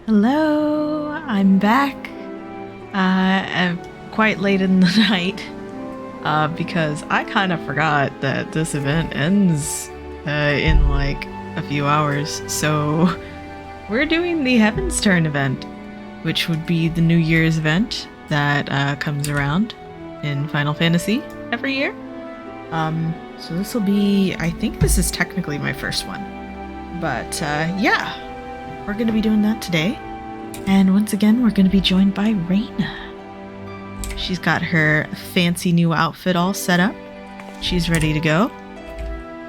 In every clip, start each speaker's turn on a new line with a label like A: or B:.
A: Hello, I'm back. Quite late in the night, because I kind of forgot that this event ends in like a few hours. So we're doing the Heavensturn event, which would be the New Year's event that comes around in Final Fantasy every year. So this will be, I think this is technically my first one, but yeah. We're going to be doing that today. And once again, we're going to be joined by Raina. She's got her fancy new outfit all set up. She's ready to go.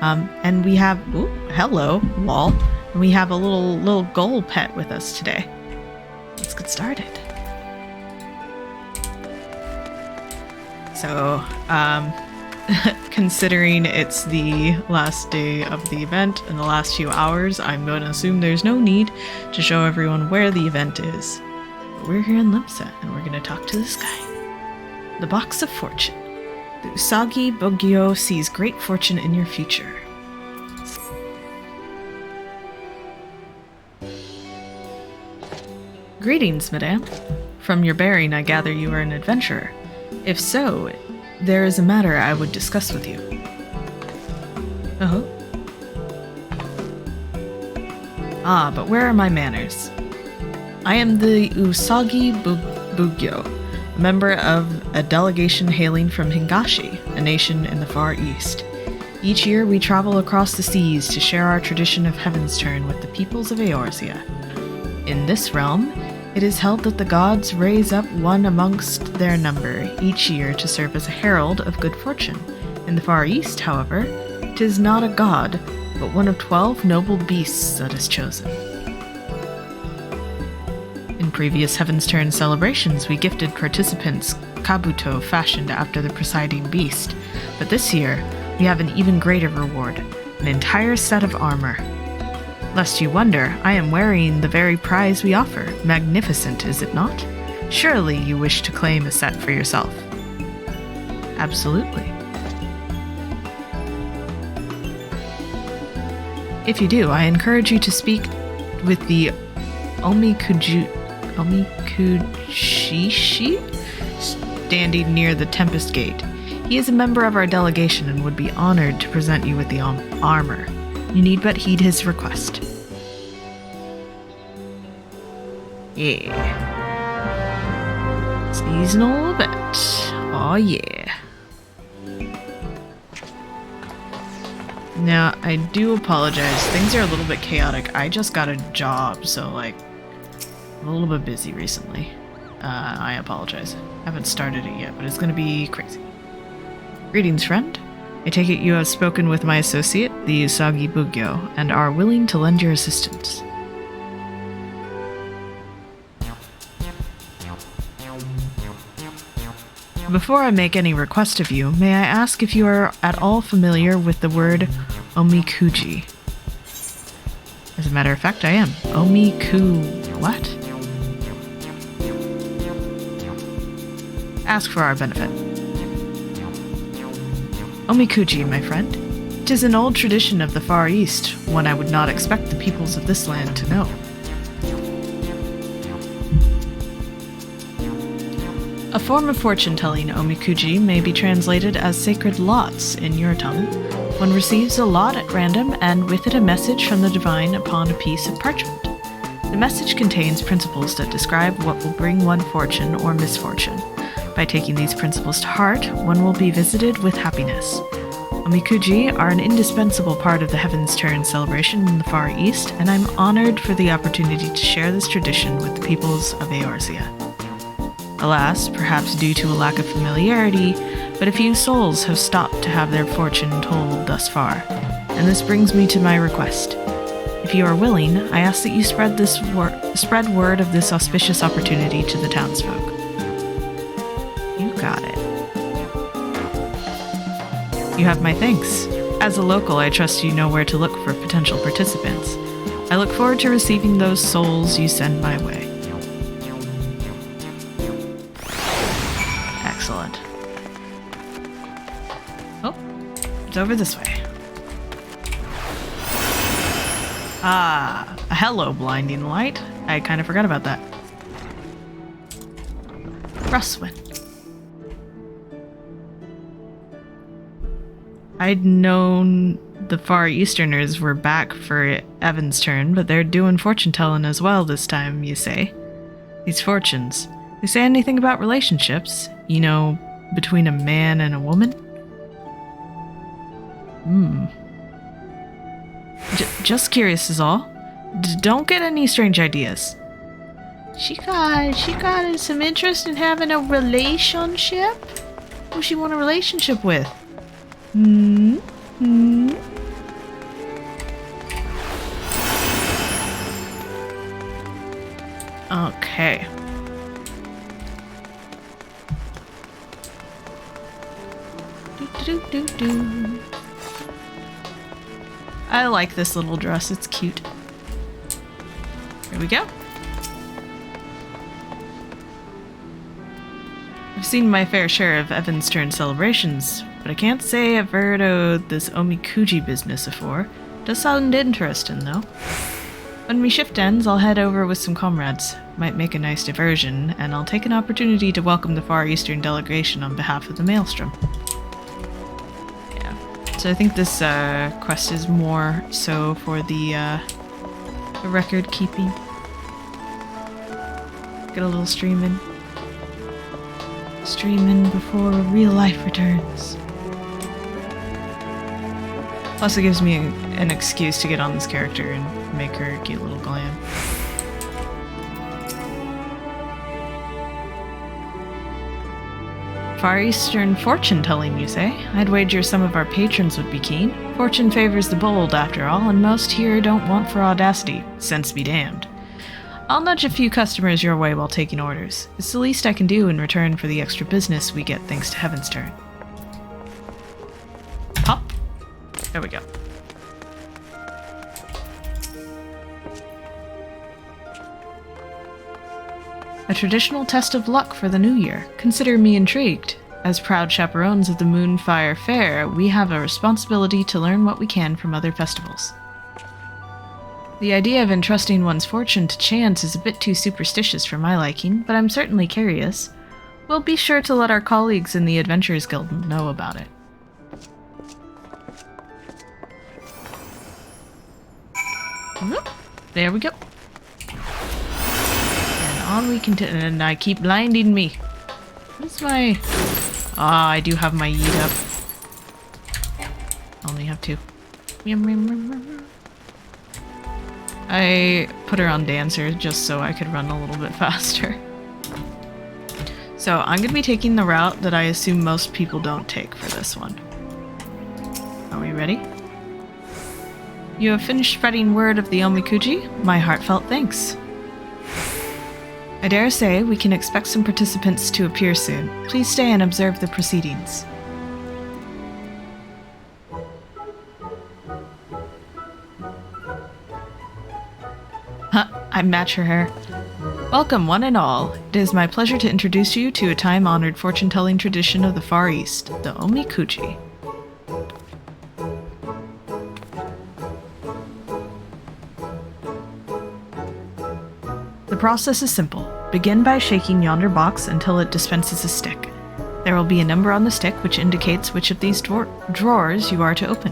A: And we have, ooh, hello, lol. And we have a little ghoul pet with us today. Let's get started. So, considering it's the last day of the event and the last few hours, I'm going to assume there's no need to show everyone where the event is. But we're here in Limsa, and we're going to talk to this guy. The Box of Fortune. The Usagi Bogyo sees great fortune in your future. Greetings, madame. From your bearing, I gather you are an adventurer. If so, there is a matter I would discuss with you. Oh? Ah, but where are my manners? I am the Usagi Bugyo, a member of a delegation hailing from Hingashi, a nation in the Far East. Each year we travel across the seas to share our tradition of Heavensturn with the peoples of Eorzea. In this realm, it is held that the gods raise up one amongst their number each year to serve as a herald of good fortune. In the Far East, however, 'tis not a god, but one of 12 noble beasts that is chosen. In previous Heavensturn celebrations, we gifted participants kabuto fashioned after the presiding beast, but this year, we have an even greater reward, an entire set of armor. Lest you wonder, I am wearing the very prize we offer. Magnificent, is it not? Surely you wish to claim a set for yourself. Absolutely. If you do, I encourage you to speak with the Omikujishi standing near the Tempest Gate. He is a member of our delegation and would be honored to present you with the armor. You need but heed his request. Yeah. Seasonal event. Oh yeah. Now, I do apologize. Things are a little bit chaotic. I just got a job, so like, I'm a little bit busy recently. I apologize. I haven't started it yet, but it's gonna be crazy. Greetings, friend. I take it you have spoken with my associate, the Usagi Bugyo, and are willing to lend your assistance. Before I make any request of you, may I ask if you are at all familiar with the word omikuji? As a matter of fact, I am. what? Ask for our benefit. Omikuji, my friend. 'Tis an old tradition of the Far East, one I would not expect the peoples of this land to know. A form of fortune-telling, omikuji, may be translated as sacred lots in your tongue. One receives a lot at random, and with it a message from the divine upon a piece of parchment. The message contains principles that describe what will bring one fortune or misfortune. By taking these principles to heart, one will be visited with happiness. Omikuji are an indispensable part of the Heavensturn celebration in the Far East, and I'm honored for the opportunity to share this tradition with the peoples of Eorzea. Alas, perhaps due to a lack of familiarity, but a few souls have stopped to have their fortune told thus far, and this brings me to my request. If you are willing, I ask that you spread word of this auspicious opportunity to the townsfolk. You got it. You have my thanks. As a local, I trust you know where to look for potential participants. I look forward to receiving those souls you send my way. Excellent. Oh, it's over this way. Ah, hello, blinding light. I kind of forgot about that. Russwin. I'd known the Far Easterners were back for Heavensturn, but they're doing fortune-telling as well this time, you say. These fortunes, they say anything about relationships? You know, between a man and a woman? Just curious is all. Don't get any strange ideas. She got some interest in having a relationship? Who she want a relationship with? Okay. Do. I like this little dress, it's cute. Here we go. I've seen my fair share of Heavensturn celebrations, but I can't say I've heard of this Omikuji business before. Does sound interesting, though. When my shift ends, I'll head over with some comrades. Might make a nice diversion, and I'll take an opportunity to welcome the Far Eastern delegation on behalf of the Maelstrom. Yeah. So I think this quest is more so for the record keeping. Get a little streaming. Streaming before real life returns. Plus it gives me an excuse to get on this character and make her a cute little glam. Far Eastern fortune telling, you say? I'd wager some of our patrons would be keen. Fortune favors the bold, after all, and most here don't want for audacity. Sense be damned. I'll nudge a few customers your way while taking orders. It's the least I can do in return for the extra business we get thanks to Heavensturn. Pop. There we go. A traditional test of luck for the new year. Consider me intrigued. As proud chaperones of the Moonfire Fair, we have a responsibility to learn what we can from other festivals. The idea of entrusting one's fortune to chance is a bit too superstitious for my liking, but I'm certainly curious. We'll be sure to let our colleagues in the Adventurers Guild know about it. There we go. And on we continue, and I keep blinding me. What's my... Ah, I do have my yeet up. I only have two. I put her on Dancer just so I could run a little bit faster. So I'm going to be taking the route that I assume most people don't take for this one. Are we ready? You have finished spreading word of the Omikuji? My heartfelt thanks. I dare say we can expect some participants to appear soon. Please stay and observe the proceedings. I match her hair. Welcome, one and all. It is my pleasure to introduce you to a time-honored fortune-telling tradition of the Far East, the Omikuji. The process is simple. Begin by shaking yonder box until it dispenses a stick. There will be a number on the stick which indicates which of these drawers you are to open.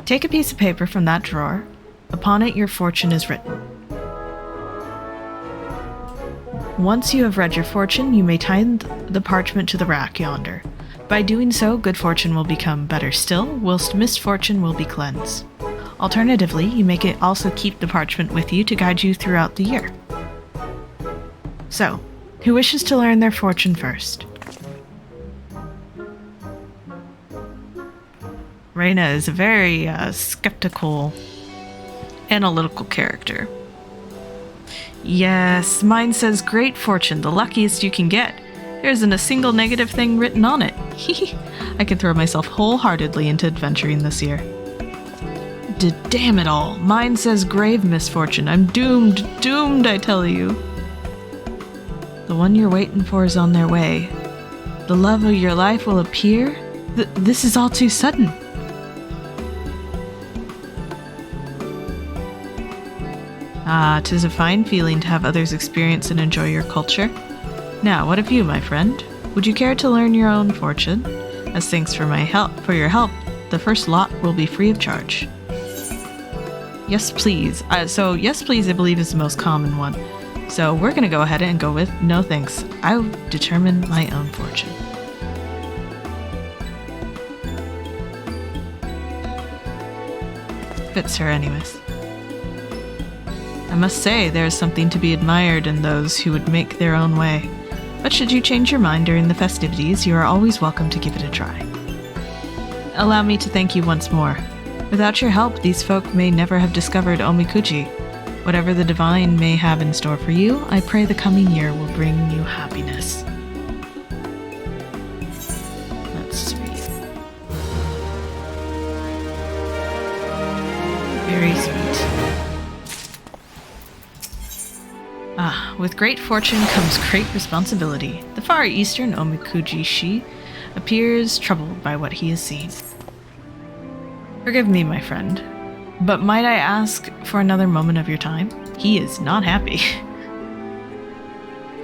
A: Take a piece of paper from that drawer. Upon it, your fortune is written. Once you have read your fortune, you may tie the parchment to the rack yonder. By doing so, good fortune will become better still, whilst misfortune will be cleansed. Alternatively, you may also keep the parchment with you to guide you throughout the year. So, who wishes to learn their fortune first? Reina is a very skeptical, analytical character. Yes, mine says great fortune, the luckiest you can get. There isn't a single negative thing written on it. I can throw myself wholeheartedly into adventuring this year. Damn it all, mine says grave misfortune. I'm doomed, I tell you. The one you're waiting for is on their way. The love of your life will appear? This is all too sudden. Ah, 'tis a fine feeling to have others experience and enjoy your culture. Now, what of you, my friend? Would you care to learn your own fortune? As thanks for your help, the first lot will be free of charge. Yes, please. So, yes, please, I believe is the most common one. So we're going to go ahead and go with no thanks. I'll determine my own fortune. Fits her anyways. I must say there is something to be admired in those who would make their own way. But should you change your mind during the festivities, you are always welcome to give it a try. Allow me to thank you once more. Without your help, these folk may never have discovered Omikuji. Whatever the divine may have in store for you, I pray the coming year will bring you happiness. That's sweet. Very sweet. Ah, with great fortune comes great responsibility. The far eastern Omikuji-shi appears troubled by what he has seen. Forgive me, my friend, but might I ask for another moment of your time? He is not happy.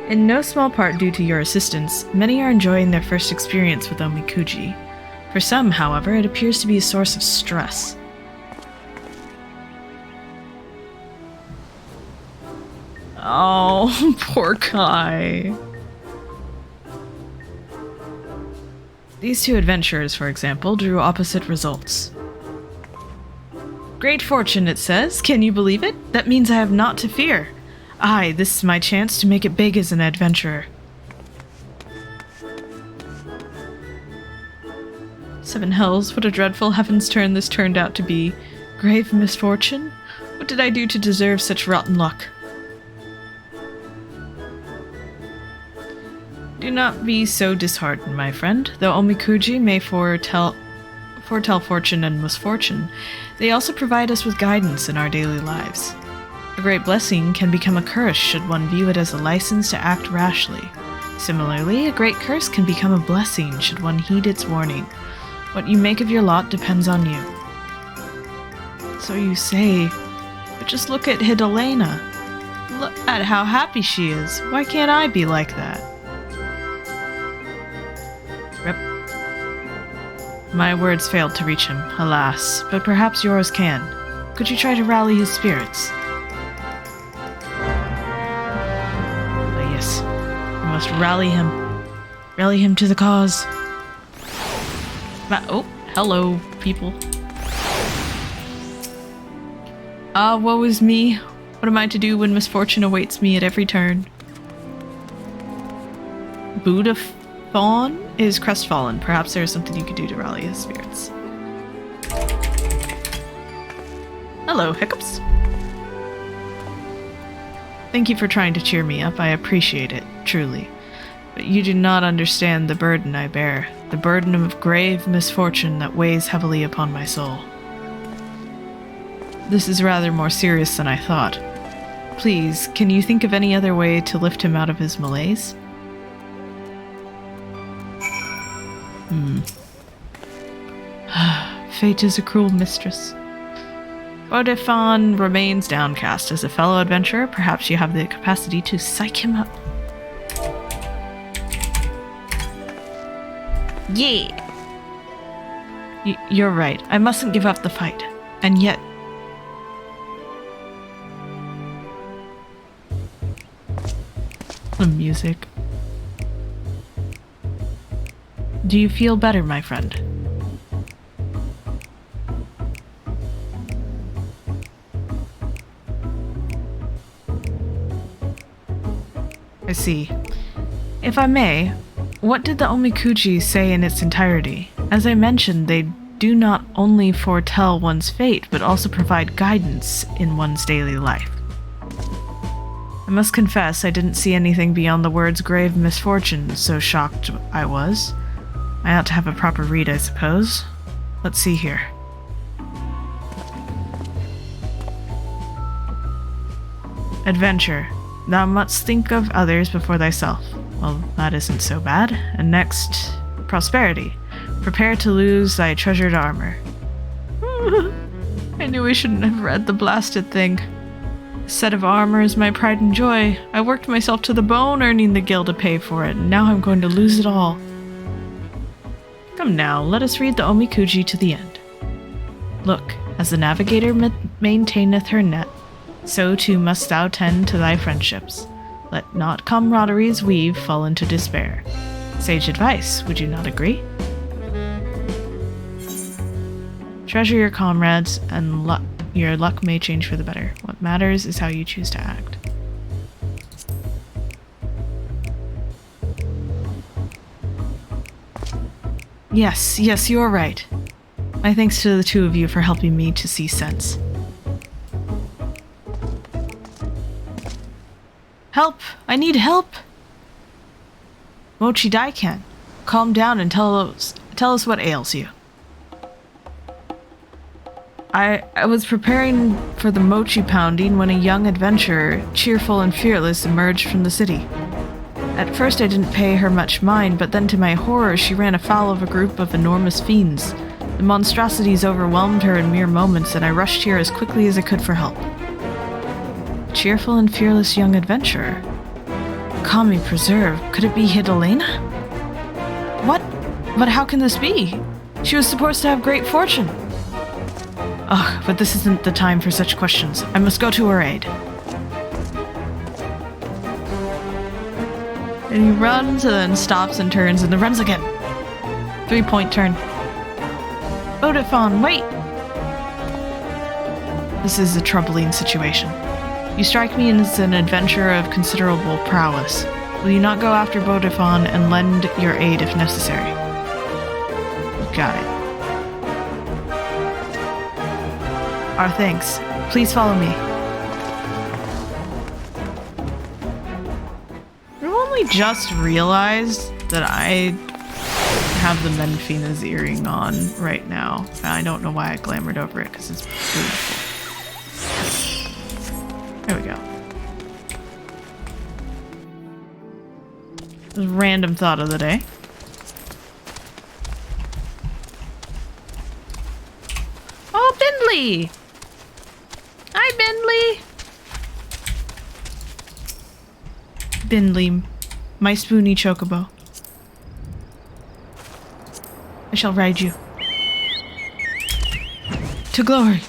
A: In no small part due to your assistance, many are enjoying their first experience with Omikuji. For some, however, it appears to be a source of stress. Oh, poor Kai. These two adventurers, for example, drew opposite results. Great fortune, it says. Can you believe it? That means I have naught to fear. Aye, this is my chance to make it big as an adventurer. 7 hells, what a dreadful Heavensturn this turned out to be. Grave misfortune? What did I do to deserve such rotten luck? Do not be so disheartened, my friend. Though Omikuji may foretell fortune and misfortune, they also provide us with guidance in our daily lives. A great blessing can become a curse should one view it as a license to act rashly. Similarly, a great curse can become a blessing should one heed its warning. What you make of your lot depends on you. So you say, but just look at Hidalena. Look at how happy she is. Why can't I be like that? Rip. My words failed to reach him, alas, but perhaps yours can. Could you try to rally his spirits? Ah, yes. We must rally him. Rally him to the cause. Oh, hello, people. Woe is me. What am I to do when misfortune awaits me at every turn? Buddha Fawn is crestfallen. Perhaps there is something you could do to rally his spirits. Hello, Hiccups. Thank you for trying to cheer me up. I appreciate it, truly. But you do not understand the burden I bear. The burden of grave misfortune that weighs heavily upon my soul. This is rather more serious than I thought. Please, can you think of any other way to lift him out of his malaise? Fate is a cruel mistress. Bodefon remains downcast. As a fellow adventurer, perhaps you have the capacity to psych him up. Yeah! You're right. I mustn't give up the fight. And yet... the music. Do you feel better, my friend? I see. If I may, what did the Omikuji say in its entirety? As I mentioned, they do not only foretell one's fate, but also provide guidance in one's daily life. I must confess I didn't see anything beyond the words grave misfortune, so shocked I was. I ought to have a proper read, I suppose. Let's see here. Adventure. Thou must think of others before thyself. Well, that isn't so bad. And next, prosperity. Prepare to lose thy treasured armor. I knew I shouldn't have read the blasted thing. This set of armor is my pride and joy. I worked myself to the bone earning the gil to pay for it, and now I'm going to lose it all. Come now, let us read the Omikuji to the end. Look, as the navigator maintaineth her net, so too must thou tend to thy friendships. Let not camaraderie's weave fall into despair. Sage advice, would you not agree? Treasure your comrades, and your luck may change for the better. What matters is how you choose to act. Yes, you are right. My thanks to the two of you for helping me to see sense. Help! I need help! Mochi Daikan, calm down and tell us what ails you. I was preparing for the mochi pounding when a young adventurer, cheerful and fearless, emerged from the city. At first I didn't pay her much mind, but then to my horror she ran afoul of a group of enormous fiends. The monstrosities overwhelmed her in mere moments, and I rushed here as quickly as I could for help. Cheerful and fearless young adventurer? Kami preserve, could it be Hidalena? What? But how can this be? She was supposed to have great fortune. Ugh, but this isn't the time for such questions. I must go to her aid. And he runs and then stops and turns and then runs again. 3-point turn. Odifon, wait! This is a troubling situation. You strike me as an adventurer of considerable prowess. Will you not go after Bodifon and lend your aid if necessary? Got it. Our thanks. Please follow me. I've only just realized that I have the Menfina's earring on right now. I don't know why I glamored over it, because it's beautiful. There we go. Random thought of the day. Oh, Bindley! Hi, Bindley! Bindley, my spoony chocobo. I shall ride you. To glory!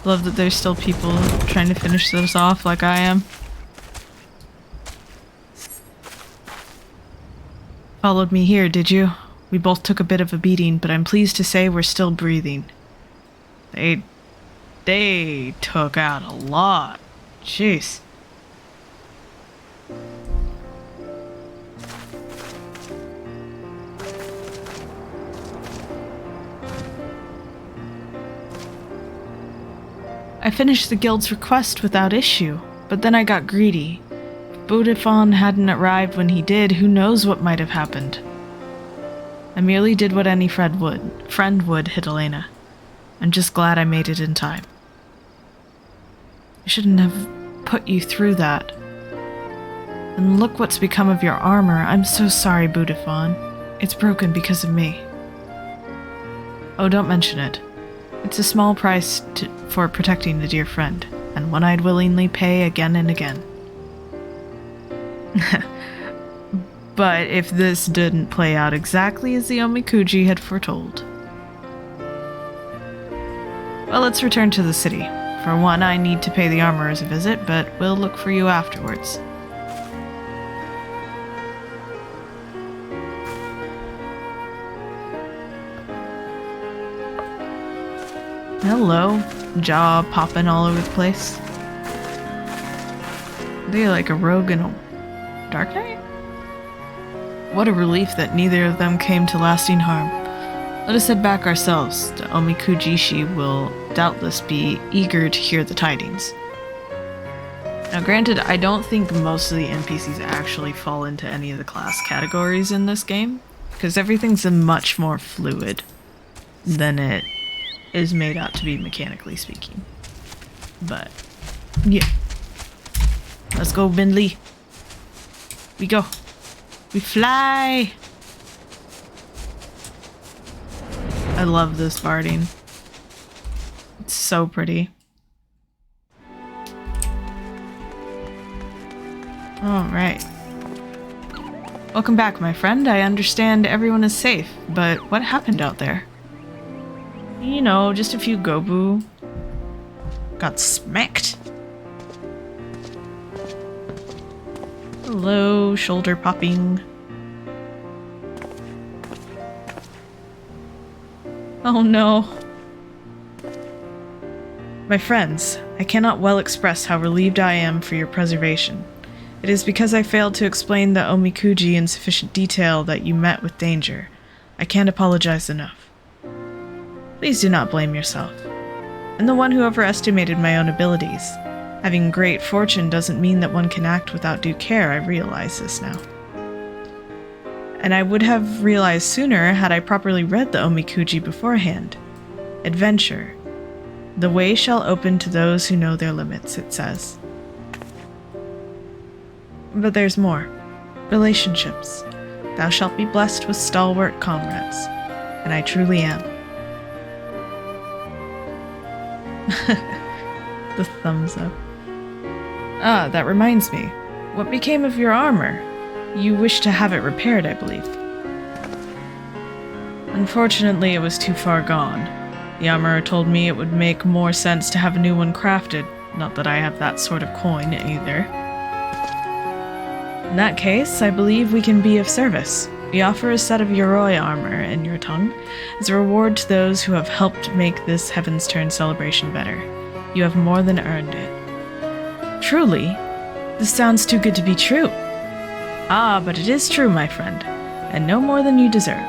A: Love that there's still people trying to finish this off like I am. Followed me here, did you? We both took a bit of a beating, but I'm pleased to say we're still breathing. They took out a lot. Jeez. I finished the guild's request without issue, but then I got greedy. If Bodifon hadn't arrived when he did, who knows what might have happened. I merely did what any friend would, Hidalena. I'm just glad I made it in time. I shouldn't have put you through that. And look what's become of your armor. I'm so sorry, Bodifon. It's broken because of me. Oh, don't mention it. It's a small price for protecting a dear friend, and one I'd willingly pay again and again. But if this didn't play out exactly as the Omikuji had foretold. Well, let's return to the city. For one, I need to pay the armorers a visit, but we'll look for you afterwards. Hello. Jaw popping all over the place. They're like a rogue and a Dark Knight? What a relief that neither of them came to lasting harm. Let us head back ourselves. The Omikujishi will doubtless be eager to hear the tidings. Now granted, I don't think most of the NPCs actually fall into any of the class categories in this game, because everything's much more fluid than it is made out to be mechanically speaking. But, yeah. Let's go, Bindley. We go. We fly! I love this barding. It's so pretty. Alright. Welcome back, my friend. I understand everyone is safe, but what happened out there? You know, just a few Gobu got smacked. Hello, shoulder popping. Oh no. My friends, I cannot well express how relieved I am for your preservation. It is because I failed to explain the Omikuji in sufficient detail that you met with danger. I can't apologize enough. Please do not blame yourself. I'm the one who overestimated my own abilities. Having great fortune doesn't mean that one can act without due care. I realize this now. And I would have realized sooner had I properly read the Omikuji beforehand. Adventure. The way shall open to those who know their limits, it says. But there's more. Relationships. Thou shalt be blessed with stalwart comrades. And I truly am. The thumbs up. Ah, that reminds me. What became of your armor? You wish to have it repaired, I believe. Unfortunately, it was too far gone. The armorer told me it would make more sense to have a new one crafted. Not that I have that sort of coin, either. In that case, I believe we can be of service. We offer a set of Yoroi armor in your tongue as a reward to those who have helped make this Heavensturn celebration better. You have more than earned it. Truly? This sounds too good to be true. Ah, but it is true, my friend, and no more than you deserve.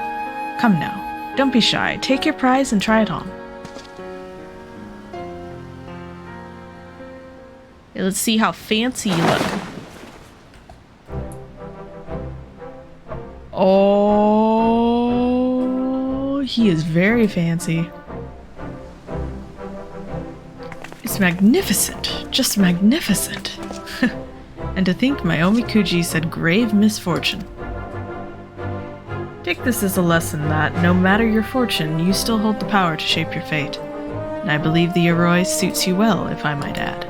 A: Come now, don't be shy. Take your prize and try it on. Okay, let's see how fancy you look. Oh, he is very fancy. It's magnificent, just magnificent. And to think my Omikuji said grave misfortune. Take this as a lesson that, no matter your fortune, you still hold the power to shape your fate. And I believe the Yoroi suits you well, if I might add.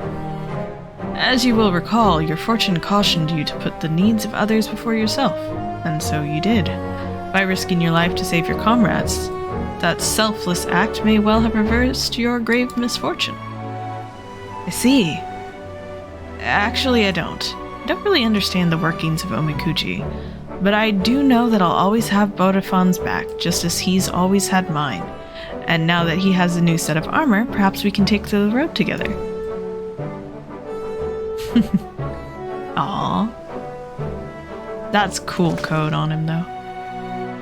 A: As you will recall, your fortune cautioned you to put the needs of others before yourself. And so you did. By risking your life to save your comrades, that selfless act may well have reversed your grave misfortune. I see. Actually, I don't. I don't really understand the workings of Omikuji, but I do know that I'll always have Bodafon's back, just as he's always had mine. And now that he has a new set of armor, perhaps we can take to the road together. Aww. That's cool code on him, though.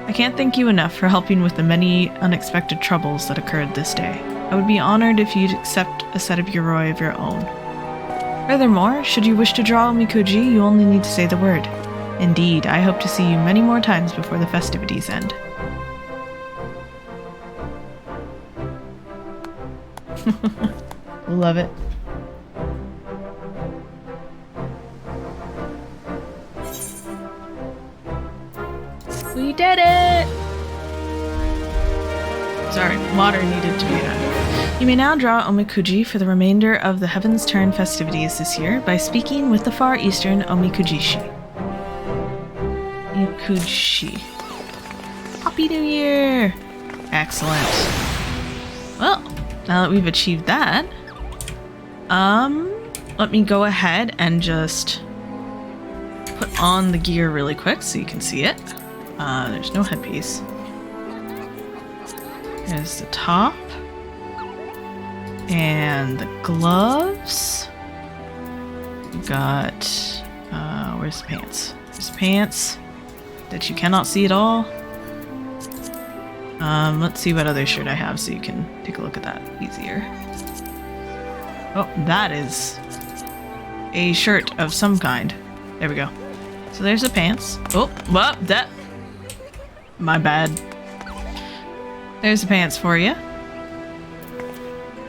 A: I can't thank you enough for helping with the many unexpected troubles that occurred this day. I would be honored if you'd accept a set of Yoroi of your own. Furthermore, should you wish to draw Omikuji, you only need to say the word. Indeed, I hope to see you many more times before the festivities end. Love it. We did it! Sorry, water needed to be done. You may now draw Omikuji for the remainder of the Heavensturn festivities this year by speaking with the Far Eastern Omikujishi. Omikuji. Happy New Year! Excellent. Well, now that we've achieved that, let me go ahead and just put on the gear really quick so you can see it. There's no headpiece. There's the top. And the gloves. We got, where's the pants? There's pants that you cannot see at all. Let's see what other shirt I have so you can take a look at that easier. Oh, that is a shirt of some kind. There we go. So there's the pants. Oh, well, that... My bad. There's the pants for you.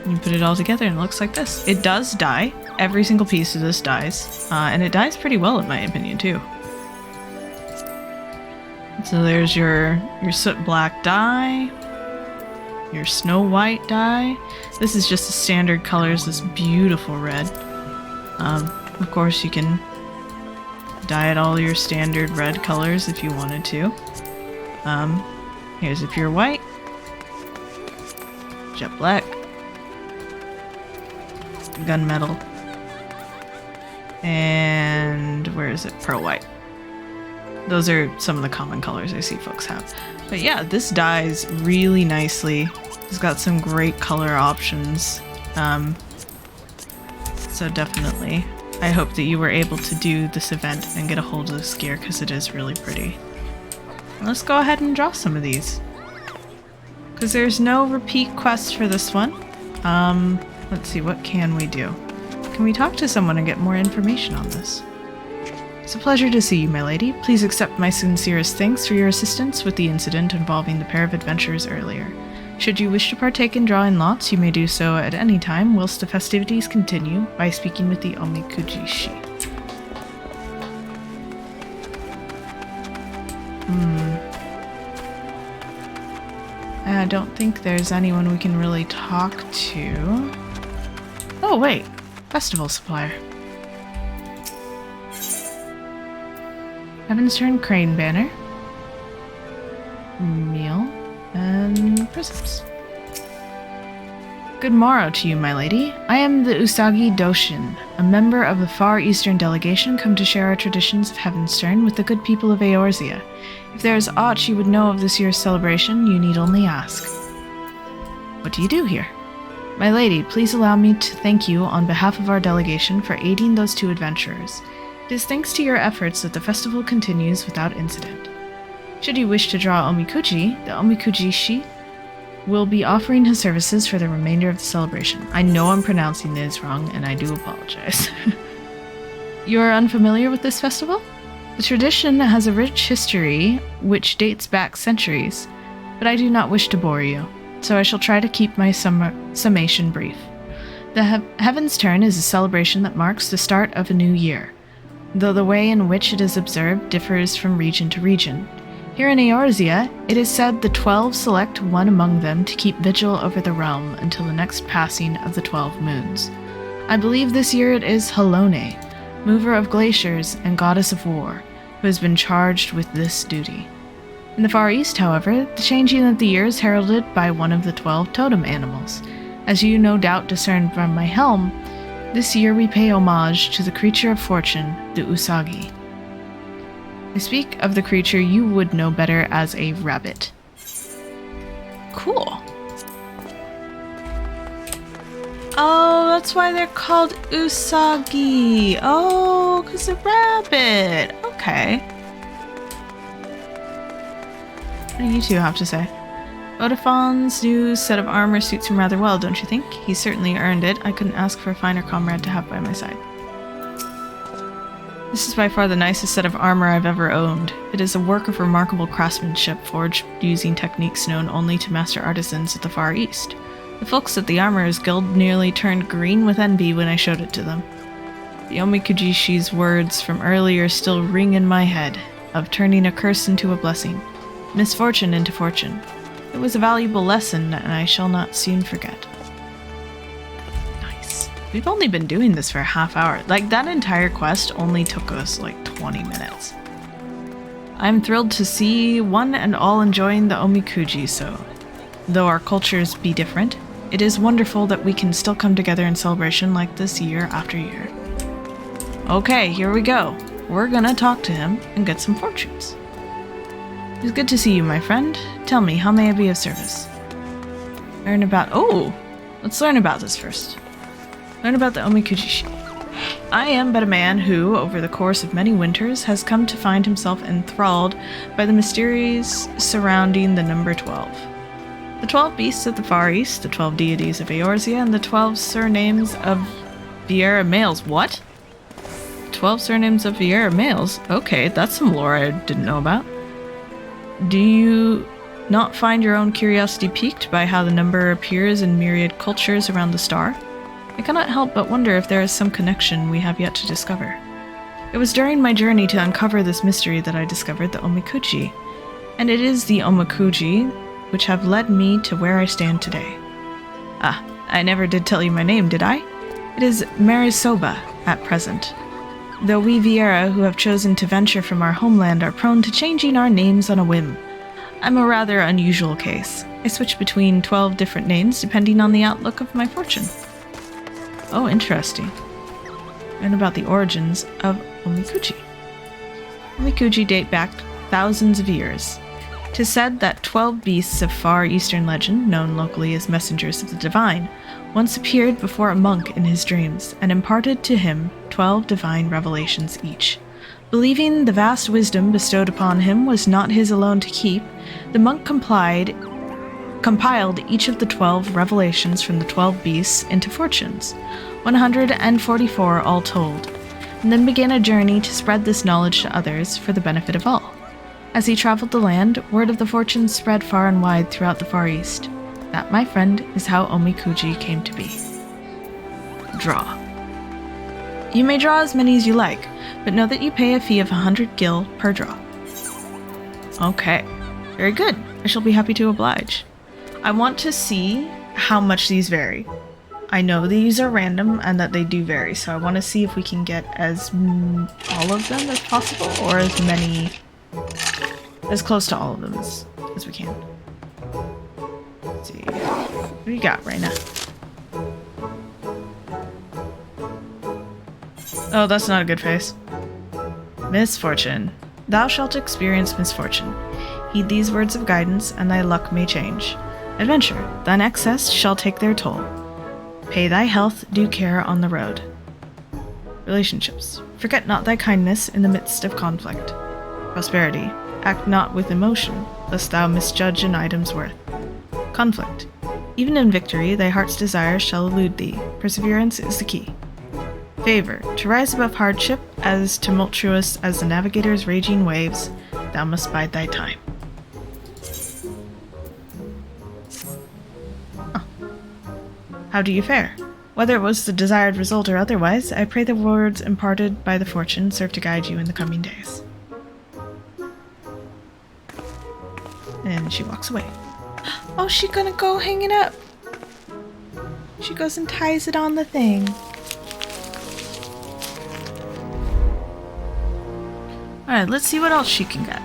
A: You put it all together and it looks like this. It does dye. Every single piece of this dyes. And it dyes pretty well in my opinion too. So there's your soot black dye. your Snow White dye. This is just the standard colors, this beautiful red. Of course you can dye it all your standard red colors if you wanted to. Here's a pure white, jet black, gunmetal, and where is it? Pearl white. Those are some of the common colors I see folks have. But yeah, this dyes really nicely. It's got some great color options. So definitely, I hope that you were able to do this event and get a hold of this gear because it is really pretty. Let's go ahead and draw some of these. Because there's no repeat quest for this one. Let's see, what can we do? Can we talk to someone and get more information on this? It's a pleasure to see you, my lady. Please accept my sincerest thanks for your assistance with the incident involving the pair of adventurers earlier. Should you wish to partake in drawing lots, you may do so at any time whilst the festivities continue by speaking with the Omikuji-shi. I don't think there's anyone we can really talk to. Oh wait, festival supplier. Heavensturn crane banner, meal, and presents. Good morrow to you, my lady. I am the Usagi Doshin, a member of the Far Eastern delegation come to share our traditions of Heavensturn with the good people of Eorzea. If there is aught you would know of this year's celebration, you need only ask. What do you do here? My lady, please allow me to thank you on behalf of our delegation for aiding those two adventurers. It is thanks to your efforts that the festival continues without incident. Should you wish to draw Omikuji, the Omikuji-shi will be offering his services for the remainder of the celebration. I know I'm pronouncing this wrong, and I do apologize. You are unfamiliar with this festival? The tradition has a rich history which dates back centuries, but I do not wish to bore you, so I shall try to keep my summation brief. The Heavensturn is a celebration that marks the start of a new year, though the way in which it is observed differs from region to region. Here in Eorzea, it is said the 12 select one among them to keep vigil over the realm until the next passing of the 12 moons. I believe this year it is Halone, mover of glaciers and goddess of war, who has been charged with this duty. In the Far East, however, the changing of the year is heralded by one of the 12 totem animals. As you no doubt discern from my helm, this year we pay homage to the creature of fortune, the Usagi. I speak of the creature you would know better as a rabbit. Cool. Oh, that's why they're called Usagi. Oh, because a rabbit. Okay. What do you two have to say? Vodafon's new set of armor suits him rather well, don't you think? He certainly earned it. I couldn't ask for a finer comrade to have by my side. This is by far the nicest set of armor I've ever owned. It is a work of remarkable craftsmanship forged using techniques known only to master artisans at the Far East. The folks at the Armorers Guild nearly turned green with envy when I showed it to them. The Omikuji-shi's words from earlier still ring in my head, of turning a curse into a blessing, misfortune into fortune. It was a valuable lesson, and I shall not soon forget. Nice. We've only been doing this for a half hour. Like, that entire quest only took us like 20 minutes. I'm thrilled to see one and all enjoying the Omikuji, so though our cultures be different, it is wonderful that we can still come together in celebration like this year after year. Okay, here we go. We're gonna talk to him and get some fortunes. It's good to see you, my friend. Tell me, how may I be of service? Let's learn about this first. Learn about the Omikuji-shi. I am but a man who, over the course of many winters, has come to find himself enthralled by the mysteries surrounding the number 12. The 12 beasts of the Far East, the 12 deities of Eorzea, and the 12 surnames of Vieira males. What? 12 surnames of Vieira males? Okay, that's some lore I didn't know about. Do you not find your own curiosity piqued by how the number appears in myriad cultures around the star? I cannot help but wonder if there is some connection we have yet to discover. It was during my journey to uncover this mystery that I discovered the Omikuji, and it is the Omikuji which have led me to where I stand today. Ah, I never did tell you my name, did I? It is Marisoba at present. Though we Viera who have chosen to venture from our homeland are prone to changing our names on a whim. I'm a rather unusual case. I switch between 12 different names depending on the outlook of my fortune. Oh, interesting. And about the origins of Omikuji. Omikuji date back thousands of years. 'Tis said that 12 beasts of far eastern legend, known locally as messengers of the divine, once appeared before a monk in his dreams and imparted to him 12 divine revelations each. Believing the vast wisdom bestowed upon him was not his alone to keep, the monk compiled each of the 12 revelations from the 12 beasts into fortunes, 144 all told, and then began a journey to spread this knowledge to others for the benefit of all. As he traveled the land, word of the fortunes spread far and wide throughout the Far East. That, my friend, is how Omikuji came to be. Draw. You may draw as many as you like, but know that you pay a fee of 100 gil per draw. Okay, very good. I shall be happy to oblige. I want to see how much these vary. I know these are random and that they do vary, so I want to see if we can get all of them as possible, or as close to all of them as we can. Let's see. What do you got right now? Oh, that's not a good face. Misfortune. Thou shalt experience misfortune. Heed these words of guidance, and thy luck may change. Adventure. Thine excess shall take their toll. Pay thy health due care on the road. Relationships. Forget not thy kindness in the midst of conflict. Prosperity. Act not with emotion, lest thou misjudge an item's worth. Conflict. Even in victory, thy heart's desire shall elude thee. Perseverance is the key. Favor. To rise above hardship, as tumultuous as the navigator's raging waves, thou must bide thy time. Huh. How do you fare? Whether it was the desired result or otherwise, I pray the words imparted by the fortune serve to guide you in the coming days. And she walks away. Oh, she's gonna go hang it up. She goes and ties it on the thing. Alright, let's see what else she can get.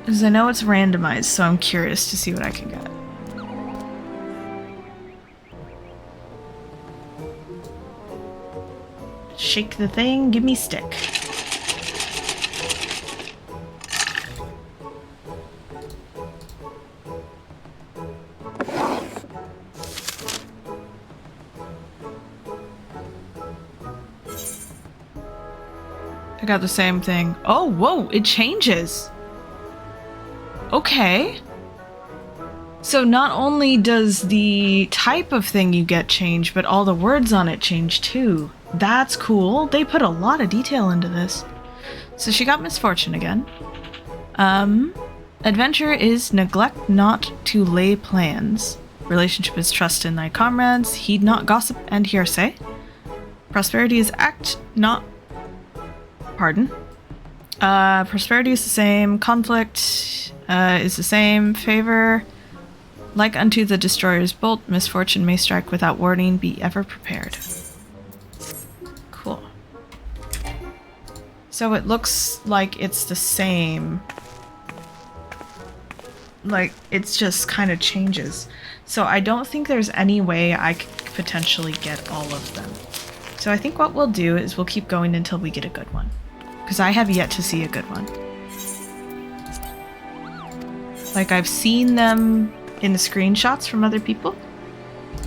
A: Because I know it's randomized, so I'm curious to see what I can get. Shake the thing, give me stick. I got the same thing. Oh, whoa, it changes. Okay. So not only does the type of thing you get change, but all the words on it change too. That's cool. They put a lot of detail into this. So she got misfortune again. Adventure is neglect not to lay plans. Relationship is trust in thy comrades. Heed not gossip and hearsay. Prosperity is act not... Pardon. Prosperity is the same. Conflict is the same. Favor. Like unto the destroyer's bolt, misfortune may strike without warning. Be ever prepared. Cool. So it looks like it's the same. Like, it's just kind of changes. So I don't think there's any way I could potentially get all of them. So I think what we'll do is we'll keep going until we get a good one. Because I have yet to see a good one. Like, I've seen them in the screenshots from other people,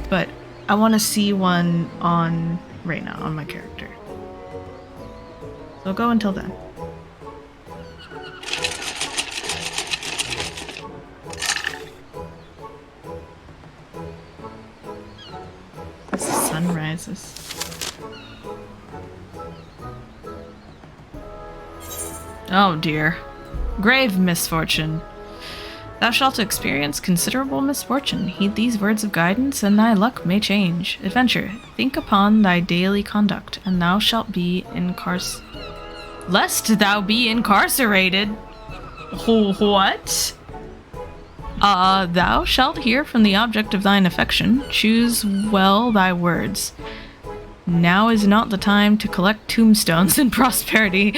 A: but I want to see one on Reina, on my character. So I'll go until then. As the sun rises. Oh dear. Grave misfortune. Thou shalt experience considerable misfortune. Heed these words of guidance, and thy luck may change. Adventure. Think upon thy daily conduct, and thou shalt be Lest thou be incarcerated. What? Thou shalt hear from the object of thine affection. Choose well thy words. Now is not the time to collect tombstones in prosperity.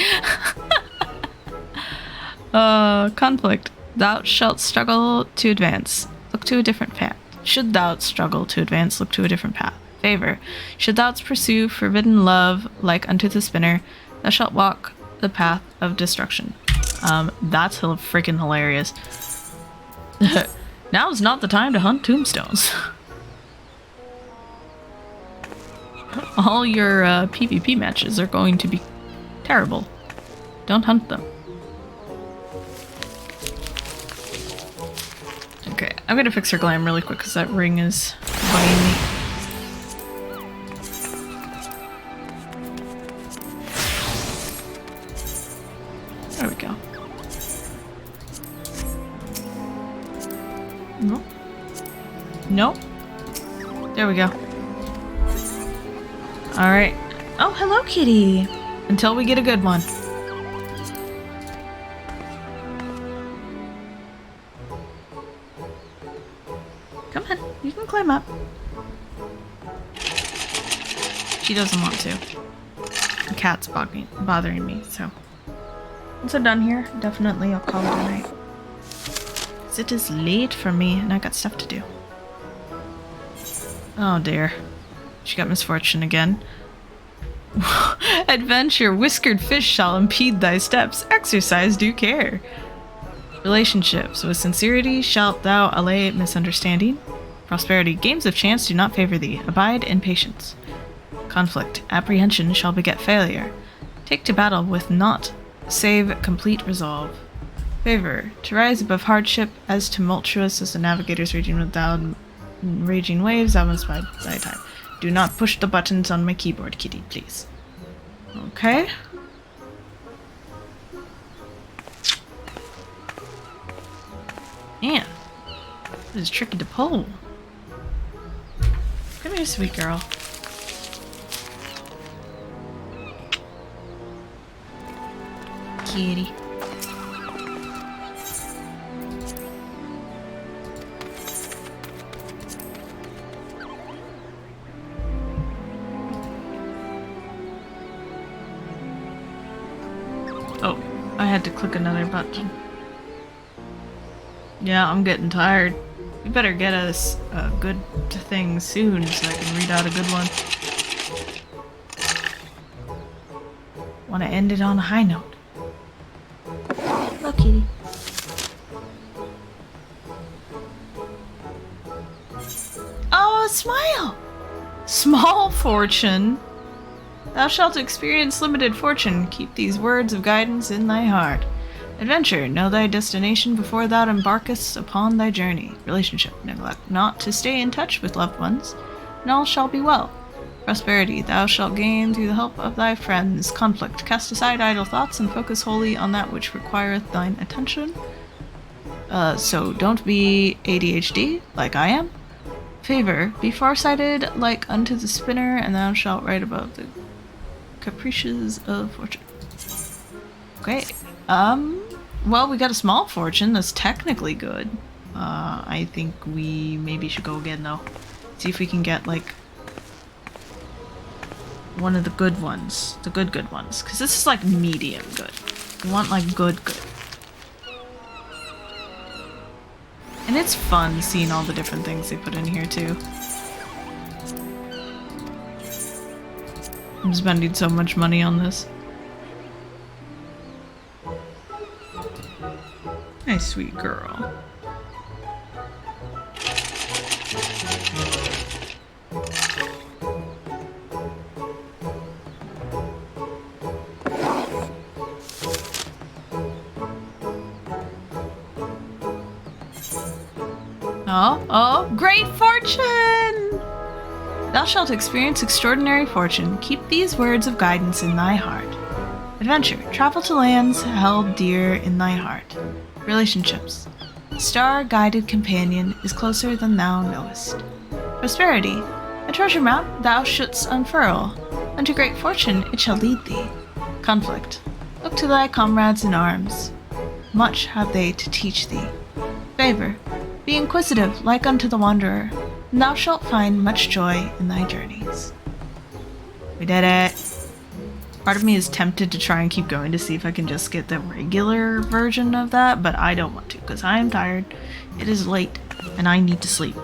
A: Conflict. Thou shalt struggle to advance. Look to a different path. Should thou struggle to advance, look to a different path. Favor. Should thou pursue forbidden love like unto the spinner, thou shalt walk the path of destruction. That's freaking hilarious. Now is not the time to hunt tombstones. All your PvP matches are going to be terrible. Don't hunt them. Okay, I'm gonna fix her glam really quick because that ring is bugging me. There we go. No. Nope. There we go. Alright. Oh, hello, kitty! Until we get a good one. Come on, you can climb up. She doesn't want to. The cat's bothering me, so. Once I'm done here, definitely I'll call it a night. It is late for me, and I got stuff to do. Oh dear. She got misfortune again. Adventure, whiskered fish shall impede thy steps. Exercise due care. Relationships, with sincerity shalt thou allay misunderstanding. Prosperity, games of chance do not favor thee. Abide in patience. Conflict, apprehension shall beget failure. Take to battle with naught save complete resolve. Favor, to rise above hardship, as tumultuous as the navigators raging without raging waves, thou must bide thy time. Do not push the buttons on my keyboard, kitty, please. Okay. Man, this is tricky to pull. Come here, sweet girl. Kitty. Oh, I had to click another button. Yeah, I'm getting tired. We better get us a good thing soon so I can read out a good one. Want to end it on a high note. Hello, kitty. Oh, a smile! Small fortune. Thou shalt experience limited fortune. Keep these words of guidance in thy heart. Adventure, know thy destination before thou embarkest upon thy journey. Relationship, neglect not to stay in touch with loved ones, and all shall be well. Prosperity, thou shalt gain through the help of thy friends. Conflict, cast aside idle thoughts and focus wholly on that which requireth thine attention. So don't be ADHD, like I am. Favor, be farsighted like unto the spinner, and thou shalt ride above the caprices of fortune. Okay, well, we got a small fortune, that's technically good. I think we maybe should go again, though. See if we can get, like, one of the good ones. The good ones. Because this is, like, medium good. We want, like, good. And it's fun seeing all the different things they put in here, too. I'm spending so much money on this. My sweet girl. Oh, great fortune! Thou shalt experience extraordinary fortune. Keep these words of guidance in thy heart. Adventure, travel to lands held dear in thy heart. Relationships, star-guided companion is closer than thou knowest. Prosperity, a treasure map thou shouldst unfurl. Unto great fortune it shall lead thee. Conflict, Look to thy comrades in arms. Much have they to teach thee. Favor, be inquisitive like unto the wanderer, and thou shalt find much joy in thy journeys. We did it. Part of me is tempted to try and keep going to see if I can just get the regular version of that, but I don't want to because I am tired. It is late and I need to sleep.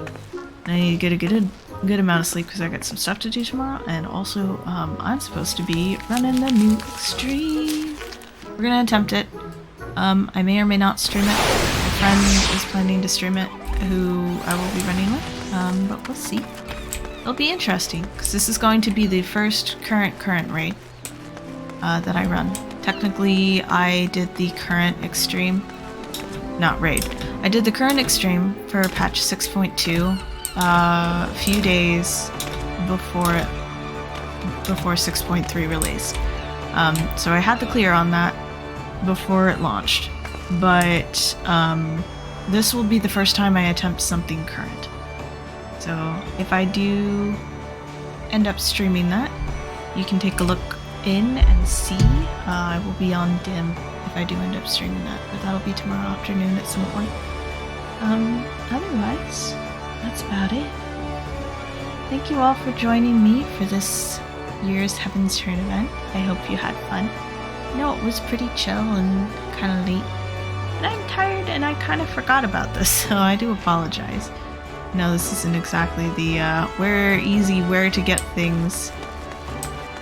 A: I need to get a good amount of sleep because I got some stuff to do tomorrow, and also I'm supposed to be running the new extreme. We're gonna attempt it. I may or may not stream it. My friend is planning to stream it, who I will be running with, but we'll see. It'll be interesting because this is going to be the first current raid that I run. Technically, I did the current extreme, not raid. I did the current extreme for patch 6.2 a few days before 6.3 released. So I had the clear on that before it launched, but this will be the first time I attempt something current. So if I do end up streaming that, you can take a look in and see. I will be on dim if I do end up streaming that, but that'll be tomorrow afternoon at some point. Otherwise, that's about it. Thank you all for joining me for this year's Heavensturn event. I hope you had fun. I know it was pretty chill and kind of late, but I'm tired and I kind of forgot about this, so I do apologize. I know this isn't exactly the where to get things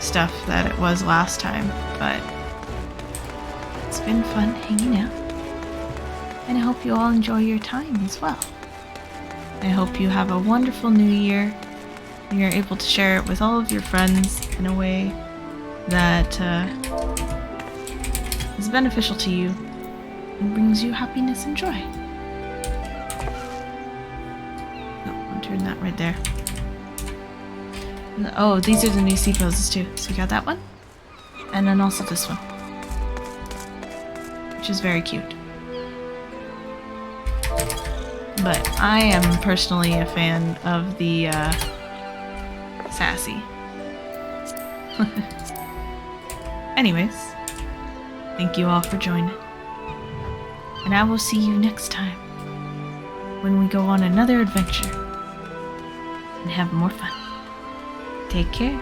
A: stuff that it was last time, but it's been fun hanging out. And I hope you all enjoy your time as well. I hope you have a wonderful new year and you're able to share it with all of your friends in a way that is beneficial to you and brings you happiness and joy. Oh, I'll turn that right there. Oh, these are the new sea poses too. So we got that one, and then also this one, which is very cute. But I am personally a fan of the sassy. Anyways, thank you all for joining, and I will see you next time when we go on another adventure and have more fun. Take care.